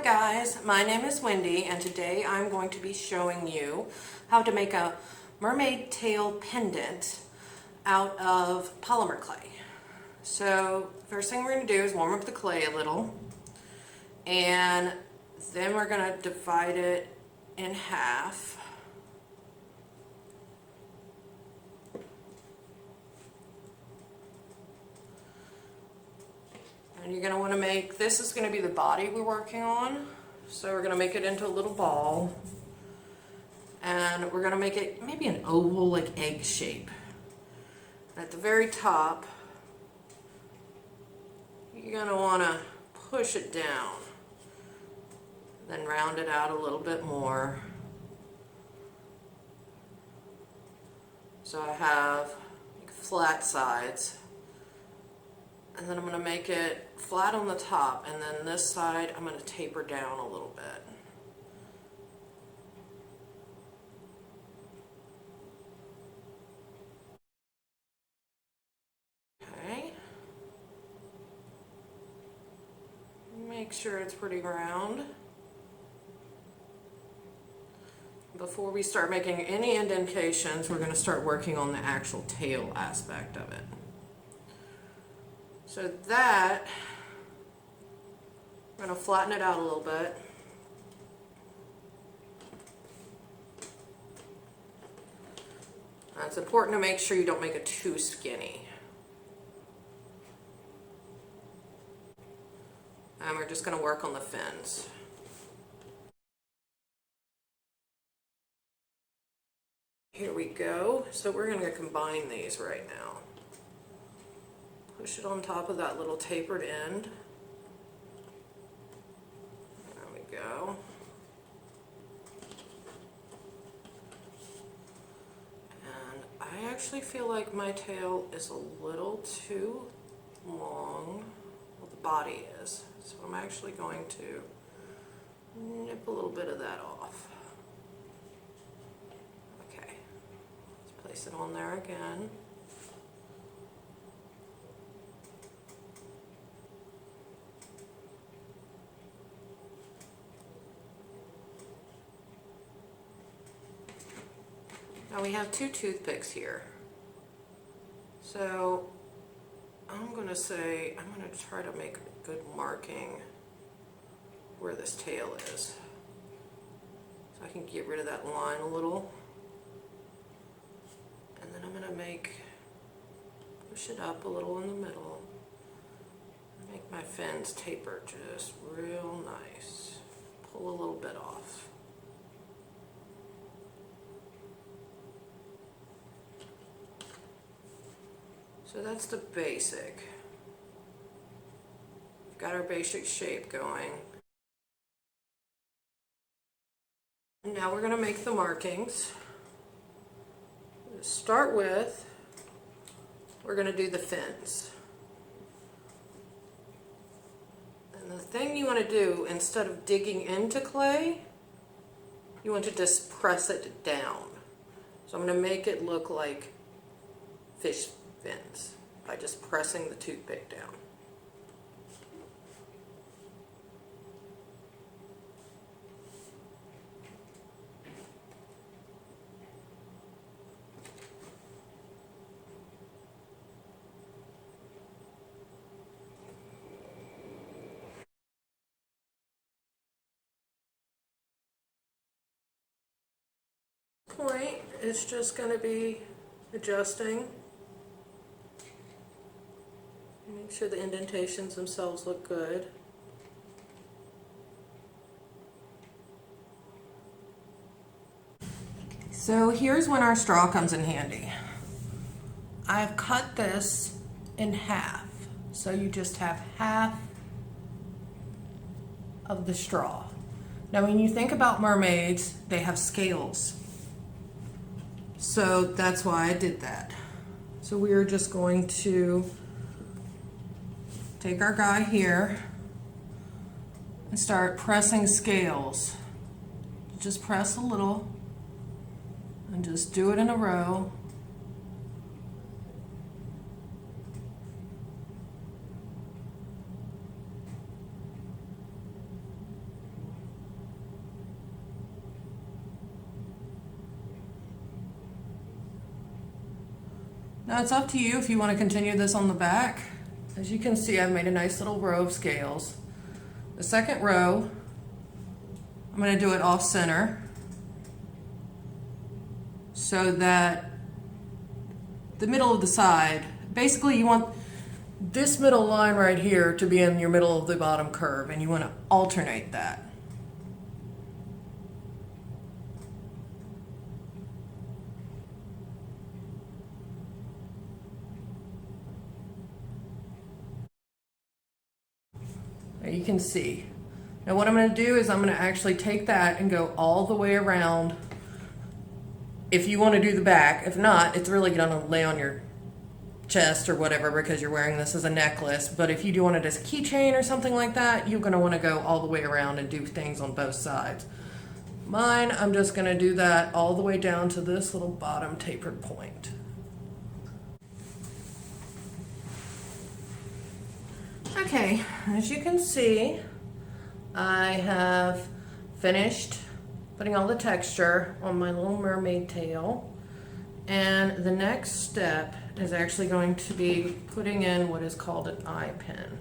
guys, my name is Wendy and today I'm going to be showing you how to make a mermaid tail pendant out of polymer clay. So first thing we're going to do is warm up the clay a little, and then we're going to divide it in half. And you're going to want to make, this is going to be the body we're working on. So we're going to make it into a little ball. And we're going to make it maybe an oval, like egg shape. And at the very top, you're going to want to push it down. Then round it out a little bit more. So I have flat sides. And then I'm going to make it flat on the top, and then this side I'm going to taper down a little bit. Okay. Make sure it's pretty round. Before we start making any indentations, we're going to start working on the actual tail aspect of it. So that, I'm going to flatten it out a little bit. Now it's important to make sure you don't make it too skinny. And we're just going to work on the fins. Here we go. So we're going to combine these right now. Push it on top of that little tapered end. There we go. And I actually feel like my tail is a little too long. Well, the body is. So I'm actually going to nip a little bit of that off. Okay. Let's place it on there again. Now we have two toothpicks here. So I'm going to try to make a good marking where this tail is. So I can get rid of that line a little. And then I'm going to push it up a little in the middle. Make my fins taper just real nice. Pull a little bit off. So that's the basic. We've got our basic shape going. And now we're going to make the markings. To start with, we're going to do the fins. And the thing you want to do, instead of digging into clay, you want to just press it down. So I'm going to make it look like fish fins by just pressing the toothpick down. Point is just going to be adjusting. Make sure the indentations themselves look good. So here's when our straw comes in handy. I've cut this in half, so you just have half of the straw. Now when you think about mermaids, they have scales. So that's why I did that. So we are just going to take our guy here and start pressing scales. Just press a little and just do it in a row. Now it's up to you if you want to continue this on the back. As you can see, I've made a nice little row of scales. The second row, I'm going to do it off center so that the middle of the side, basically you want this middle line right here to be in your middle of the bottom curve, and you want to alternate that. There you can see. Now what I'm going to do is I'm going to actually take that and go all the way around if you want to do the back. If not, it's really going to lay on your chest or whatever because you're wearing this as a necklace. But if you do want it as a keychain or something like that, you're going to want to go all the way around and do things on both sides. Mine, I'm just going to do that all the way down to this little bottom tapered point. Okay, as you can see, I have finished putting all the texture on my little mermaid tail, and the next step is actually going to be putting in what is called an eye pin.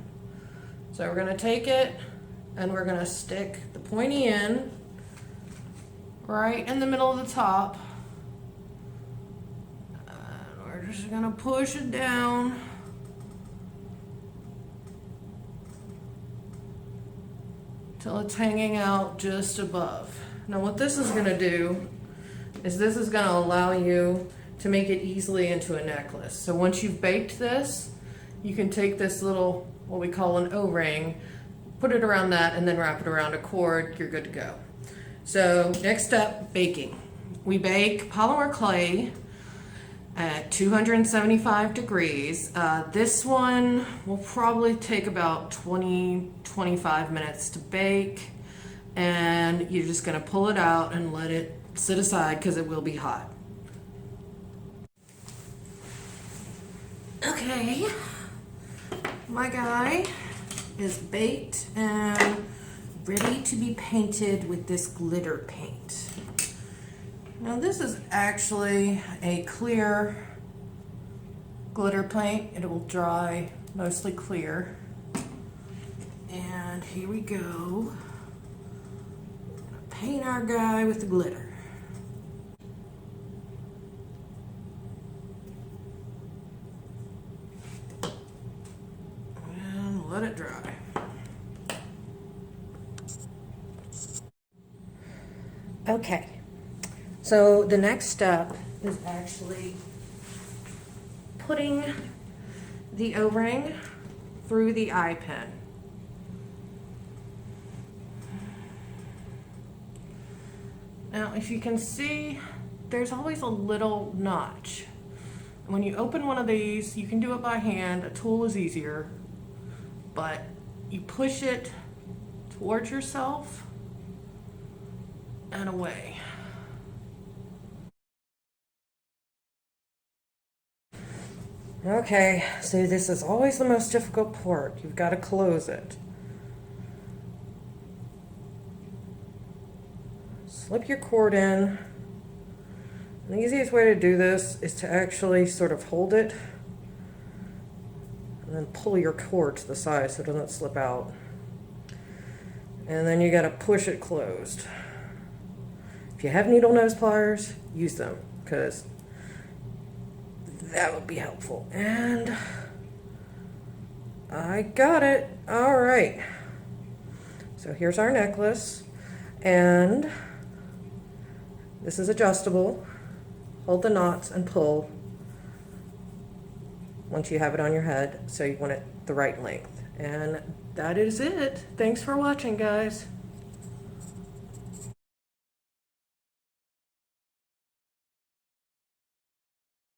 So we're going to take it and we're going to stick the pointy end right in the middle of the top, and we're just going to push it down till it's hanging out just above. Now what this is going to do is this is going to allow you to make it easily into a necklace. So once you've baked this, you can take this little, what we call an O-ring, put it around that, and then wrap it around a cord. You're good to go. So next step, baking. We bake polymer clay at 275 degrees. This one will probably take about 20-25 minutes to bake, and you're just going to pull it out and let it sit aside because it will be hot. Okay, my guy is baked and ready to be painted with this glitter paint. Now this is actually a clear glitter paint. It will dry mostly clear. And here we go. Paint our guy with the glitter. And let it dry. Okay. So the next step is actually putting the O-ring through the eye pin. Now, if you can see, there's always a little notch. When you open one of these, you can do it by hand. A tool is easier, but you push it towards yourself and away. Okay, so this is always the most difficult part. You've got to close it. Slip your cord in. And the easiest way to do this is to actually sort of hold it and then pull your cord to the side so it doesn't slip out. And then you got to push it closed. If you have needle nose pliers, use them because that would be helpful. And I got it. All right. So here's our necklace, and this is adjustable. Hold the knots and pull once you have it on your head, so you want it the right length. And that is it. Thanks for watching, guys.